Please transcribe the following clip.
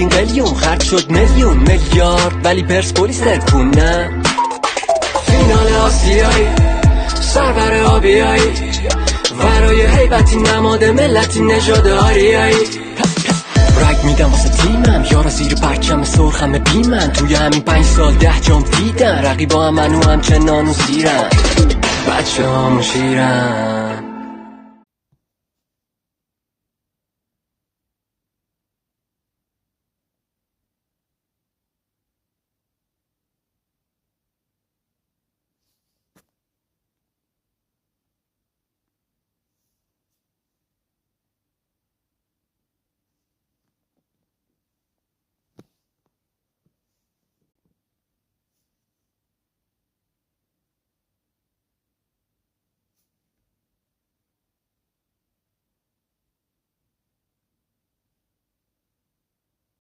خریدین قلیون، خرج شد میلیون میلیارد، ولی پرسپولیس ترکون نه. فینال آسیایی سرور آبیایی، ورای حیبتی نماد ملتی نژاد آریایی. رگ میدم واسه تیمم، یارا زیر پرچم سرخم بیمن. توی همین 5 سال 10 جام دیدن، رقیبا هم منو همچنان و زیرن، بچه هامو شیرن.